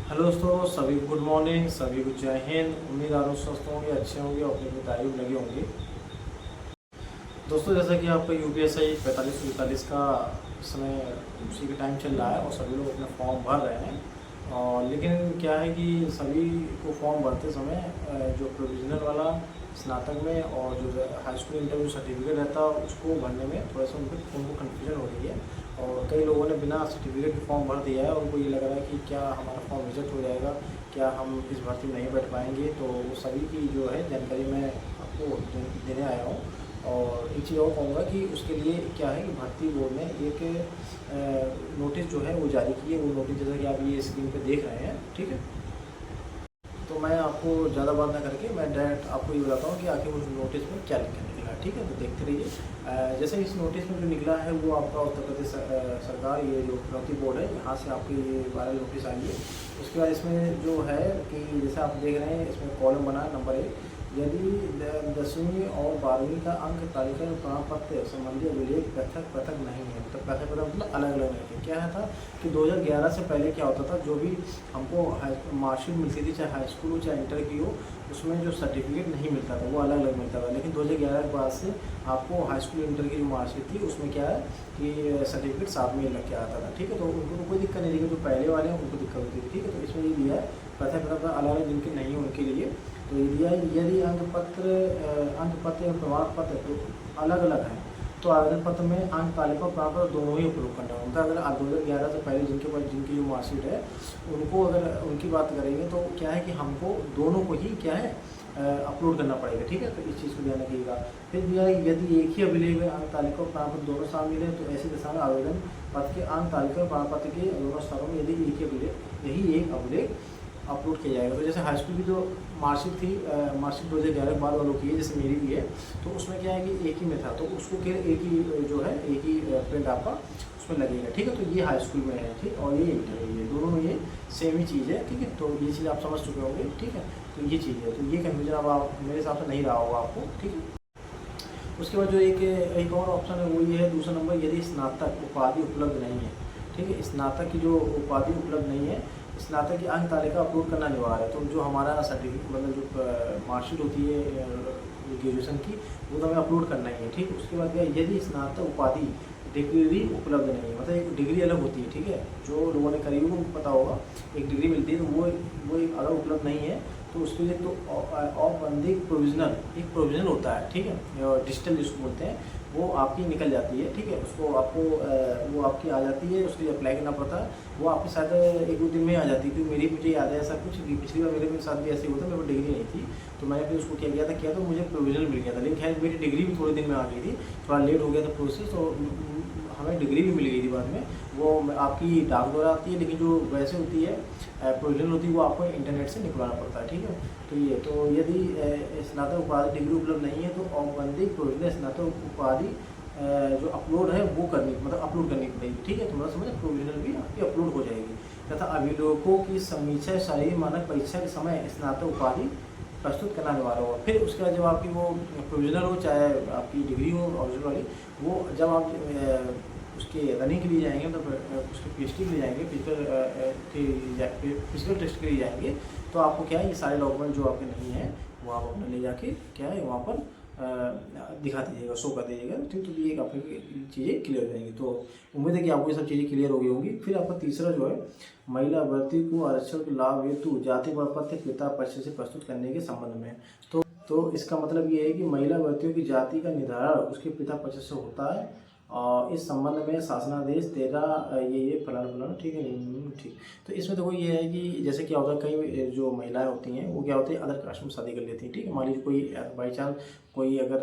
Hello दोस्तों, सभी good morning, सभी को जय हिंद। उम्मीद आप लोग स्वस्थ होंगे, अच्छे होंगे और अपनी तैयारी में लगे होंगे। दोस्तों, जैसा कि आपका यूपीएससी 45-45 का इस समय उसी का टाइम चल रहा है और सभी लोग अपना फॉर्म भर रहे हैं। और लेकिन क्या है कि सभी को फॉर्म भरते समय जो प्रोविजनल वाला स्नातक में और जो हाई स्कूल इंटर जो सर्टिफिकेट रहता है उसको भरने में थोड़ा सा उनको कन्फ्यूजन हो रही है। और कई लोगों ने बिना सर्टिफिकेट के फॉर्म भर दिया है और उनको ये लग रहा है कि क्या हमारा फॉर्म रिजेक्ट हो जाएगा, क्या हम इस भर्ती में नहीं बैठ पाएंगे। तो वो सभी की जो है जानकारी मैं आपको देने आया हूँ। और एक चीज़ और कहूँगा कि उसके लिए क्या है कि भर्ती बोर्ड ने एक नोटिस जो है वो जारी की है। वो नोटिस जैसा कि आप ये स्क्रीन पे देख रहे हैं, ठीक है। तो मैं आपको ज़्यादा बात ना करके मैं डायरेक्ट आपको ये बताता हूँ कि आखिर उस नोटिस में क्या लिखा निकला है, ठीक है। तो देखते रहिए। जैसे इस नोटिस में जो निकला है वो आपका उत्तर प्रदेश सरकार, ये जो भर्ती बोर्ड है, यहाँ से आपकी ये वायरल नोटिस आई है। उसके बाद इसमें जो है कि जैसे आप देख रहे हैं इसमें कॉलम बना है नंबर 1। यदि 10वीं और 12वीं का अंक तालिका में प्रमाण पत्र संबंधी अभिलेख पृथक पृथक नहीं है, मतलब पृथक पृथक मतलब अलग अलग नहीं है। क्या है था कि 2011 से पहले क्या होता था, जो भी हमको मार्कशीट मिलती थी, चाहे हाई स्कूल हो चाहे इंटर की हो, उसमें जो सर्टिफिकेट नहीं मिलता था वो अलग अलग मिलता था। लेकिन 2011 के बाद से आपको हाई स्कूल इंटर की जो मार्कशीट थी उसमें क्या है कि सर्टिफिकेट साथ में लग के आता था, ठीक है। तो उनको तो कोई दिक्कत नहीं थी, जो पहले वाले हैं उनको दिक्कत होती थी, ठीक है। तो इसमें ये दिया है पृथक पृथक अलग अलग जिनके नहीं है उनके लिए। तो ये दिया है यदि अंक पत्र एवं प्रमाण पत्र तो अलग अलग हैं तो आवेदन पत्र में अंक तालिका और प्रमाण पत्र दोनों ही उपयोग करना होगा। अगर 2011 से पहले जिनके पास जिनकी जो मार्कशीट है उनको अगर उनकी बात करेंगे तो क्या है कि हमको दोनों को ही क्या है अपलोड करना पड़ेगा, ठीक है। तो इस चीज़ को ध्यान रखिएगा। फिर दिया है यदि एक ही अभिलेख में अंक तालिका और प्रमाण पत्र दोनों शामिल है तो ऐसी दशा में आवेदन पत्र के अंक तालिका और प्रमाण पत्र के दोनों स्तरों में यदि एक ही अभिलेख यही एक अभिलेख अपलोड किया जाएगा। तो जैसे हाई स्कूल की जो मार्कशीट थी, मार्कशीट 2011 के बाद वालों की है, जैसे मेरी भी है, तो उसमें क्या है कि एक ही में था तो उसको क्या एक ही जो है एक ही प्रिंट आपका उसमें लगेगा, ठीक है। तो ये हाई स्कूल में है, ठीक। और ये इंटर है, ये दोनों में ये सेम ही चीज़ है, ठीक है। तो ये चीज़ आप समझ चुके होंगे, ठीक है। तो ये चीज़ है, तो ये कन्फ्यूजन अब आप मेरे हिसाब से नहीं रहा होगा आपको, ठीक है। उसके बाद जो एक और ऑप्शन है वो ये है दूसरा नंबर, यदि स्नातक उपाधि उपलब्ध नहीं है, ठीक है। स्नातक की जो उपाधि उपलब्ध नहीं है, स्नातक की अंक तालिका अपलोड करना अनिवार्य है। तो जो हमारा सर्टिफिकेट मतलब जो मार्कशीट होती है ग्रेजुएशन की, वो तो हमें अपलोड करना ही है, ठीक। उसके बाद क्या, यदि स्नातक उपाधि डिग्री उपलब्ध नहीं है, मतलब एक डिग्री अलग होती है, ठीक है। जो लोगों ने करी उनको पता होगा, एक डिग्री मिलती है तो वो एक अलग उपलब्ध नहीं है तो उसके लिए तो औपबंधिक प्रोविजनल एक प्रोविजनल होता है, ठीक है। डिजिटल जिसको बोलते हैं वो आपकी निकल जाती है, ठीक है। उसको आपको वो आपकी आ जाती है, उसके लिए अप्लाई करना पड़ता है। वो आपके साथ 1-2 दिन में आ जाती है, क्योंकि मुझे याद है ऐसा कुछ कि पिछली बार मेरे साथ भी ऐसे होता, मेरे को डिग्री नहीं थी तो मैंने फिर उसको क्या किया था तो मुझे प्रोविजनल मिल गया था। लेकिन खैर मेरी डिग्री भी थोड़े दिन में आ गई थी, थोड़ा लेट हो गया था प्रोसेस, तो हमें डिग्री भी मिल गई थी बाद में। वो आपकी डाक द्वारा आती है, लेकिन जो वैसे होती है प्रोविजनल होती है वो आपको इंटरनेट से निकलवाना पड़ता है, ठीक है। तो ये तो यदि स्नातक उपाधि डिग्री उपलब्ध नहीं है तो औपबंधिक प्रोविजनल स्नातक उपाधि जो अपलोड है वो मतलब अपलोड करनी पड़ेगी, ठीक है। तो मतलब समझ प्रोविजनल भी आपकी अपलोड हो जाएगी। तथा अभिलेखों की समीक्षा शारीरिक मानक परीक्षा के समय स्नातक उपाधि प्रस्तुत करना अनिवार्य होगा। फिर उसके बाद जब आपकी वो प्रोविजनल हो चाहे आपकी डिग्री हो ओरिजिनल वाली, वो जब आप उसके रनिंग के लिए जाएंगे मतलब उसके पीएचडी के लिए जाएंगे, फिजिकल टेस्ट के लिए जाएंगे, तो आपको क्या है ये सारे डॉक्यूमेंट जो आपके नहीं हैं वो आप अपने ले जाके क्या है वहाँ पर दिखा दीजिएगा, शो कर दीजिएगा, ठीक। तो ये एक आपकी चीज़ें क्लियर हो जाएंगी। तो उम्मीद है कि आपको ये सब चीज़ें क्लियर हो गई होंगी। फिर आपका तीसरा जो है महिला अभ्यर्थी को आरक्षण के लाभ हेतु जाति प्रपत्र पिता पक्ष से प्रस्तुत करने के संबंध में। तो इसका मतलब ये है कि महिला अभ्यर्थियों की जाति का निर्धारण उसके पिता पक्ष से होता है और इस संबंध में शासनादेश 13 ये फलाना फलाना, ठीक है। ठीक। तो इसमें देखो ये है कि जैसे क्या होता है कई जो महिलाएं होती हैं वो क्या होती है अदर कास्ट में शादी कर लेती हैं, ठीक है। मान लीजिए कोई बाई चांस कोई अगर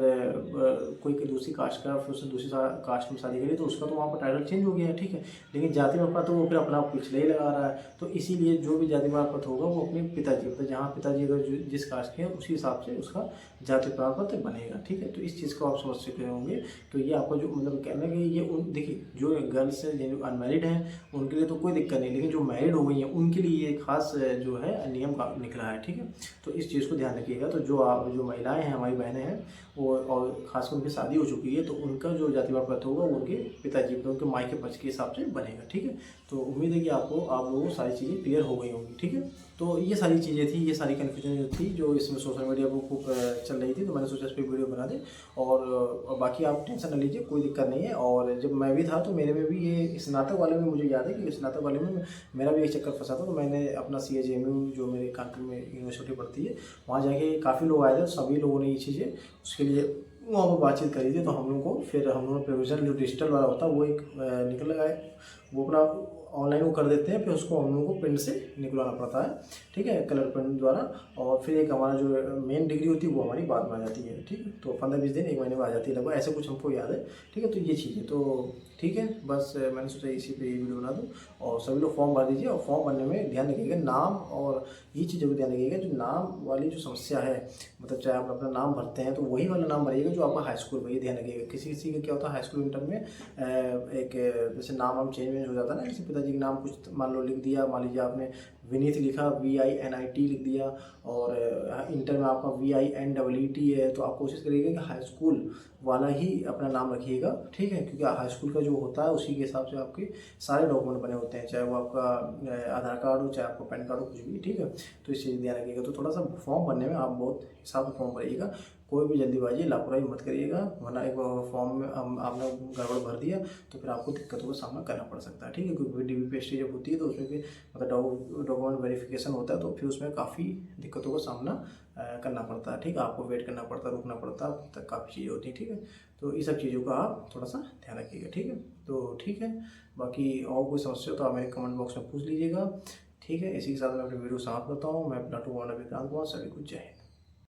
कोई दूसरी कास्ट का फिर उसने दूसरी कास्ट में शादी करी तो उसका तो वहाँ पर टाइटल चेंज हो गया है, ठीक है। लेकिन जाति प्रमाण तो वो फिर अपना पिछले ही लगा रहा है। तो इसीलिए जो भी जाति प्रमाण पत्र होगा वो अपने पिताजी मतलब जहाँ पिताजी अगर जिस कास्ट के हैं उसी हिसाब से उसका जाति प्रमाण पत्र बनेगा, ठीक है। तो इस चीज़ को आप समझ चुके होंगे। तो ये आपको जो मतलब कहना है कि ये देखिए जो गर्ल्स हैं जो अनमैरिड हैं उनके लिए तो कोई दिक्कत नहीं, लेकिन जो मैरिड हो गई हैं उनके लिए ये खास जो है नियम का निकला है, ठीक है। तो इस चीज़ को ध्यान रखिएगा। तो जो महिलाएं हैं हमारी बहनें हैं वो, और खासकर उनकी शादी हो चुकी है, तो उनका जो जाति प्रमाण पत्र होगा वो उनके पिताजी मतलब उनके मायके पक्ष के हिसाब से बनेगा। ठीक है, तो उम्मीद है कि आप लोगों को सारी चीज़ें क्लियर हो गई होंगी। ठीक है, तो ये सारी चीज़ें थी, ये सारी कन्फ्यूजन जो थी जो इसमें सोशल मीडिया पर खूब चल रही थी, तो मैंने सोचा इस पर वीडियो बना दें। और बाकी आप टेंशन न लीजिए, कोई दिक्कत नहीं है। और जब मैं भी था तो मेरे में भी ये स्नातक वाले में मुझे याद है कि स्नातक वाले में मेरा भी एक चक्कर फंसा था। तो मैंने अपना CAJMU जो मेरे कानपुर में यूनिवर्सिटी पढ़ती है, वहाँ जाके काफ़ी लोग आए थे, सभी लोगों ने ये चीज़ें उसके लिए वहाँ पर बातचीत करी थी। तो हम लोग को फिर हम लोगों ने प्रोविजन जो डिजिटल वाला होता है वो एक निकल है, वो अपना ऑनलाइन वो कर देते हैं, फिर उसको हम लोगों को प्रिंट से निकलवाना पड़ता है। ठीक है, कलर प्रिंट द्वारा। और फिर एक हमारा जो मेन डिग्री होती है वो हमारी बाद में आ जाती है। ठीक है, तो 15-20 दिन 1 महीने में आ जाती है लगभग, ऐसे कुछ हमको याद है। ठीक है, तो ये चीज़ है। तो ठीक है, बस मैंने सोचा इसी पे ये वीडियो बना दूँ। और सभी लोग फॉर्म भर दीजिए, और फॉर्म भरने में ध्यान रखिएगा नाम, और ये चीज़ जरूर ध्यान रखिएगा, जो नाम वाली जो समस्या है, मतलब चाहे आप अपना नाम भरते हैं तो वही वाला नाम भरिएगा जो आपका हाई स्कूल में, ये ध्यान रखिएगा। किसी किसी का क्या होता है हाई स्कूल इंटर में एक जैसे नाम हम चेंज हो जाता है ना, जैसे पिताजी का नाम कुछ मान लो लिख दिया, मान लीजिए आपने विनीत लिखा, VINIT लिख दिया, और इंटर में आपका VINEET है, तो आप कोशिश करिएगा कि हाई स्कूल वाला ही अपना नाम रखिएगा। ठीक है, क्योंकि हाई स्कूल का जो होता है उसी के हिसाब से आपके सारे डॉक्यूमेंट बने होते हैं, चाहे वो आपका आधार कार्ड हो, चाहे आपका पैन कार्ड हो, कुछ भी। ठीक है, तो इस चीज़ ध्यान रखिएगा। तो थोड़ा सा फॉर्म भरने में आप बहुत हिसाब से फॉर्म भरिएगा, कोई भी जल्दीबाजी लापरवाही मत करिएगा, वरना एक फॉर्म में आपने गड़बड़ भर दिया तो फिर आपको दिक्कतों का सामना करना पड़ सकता है। ठीक है, क्योंकि DBPST जब होती है तो उसमें भी मतलब डॉक्यूमेंट वेरिफिकेशन होता है, तो फिर उसमें काफ़ी दिक्कतों का सामना करना पड़ता है। ठीक है, आपको वेट करना पड़ता है, रुकना पड़ता है, तक काफ़ी चीज़ें होती हैं। ठीक है, तो ये सब चीज़ों का आप थोड़ा सा ध्यान रखिएगा। ठीक है, तो ठीक है, बाकी और कोई समस्या तो आप मेरे कमेंट बॉक्स में पूछ लीजिएगा। ठीक है, इसी के साथ मैं अपनी वीडियो समाप्त करता हूँ। मैं अपना विक्रांत कुमार, सभी कुछ जय हिंद।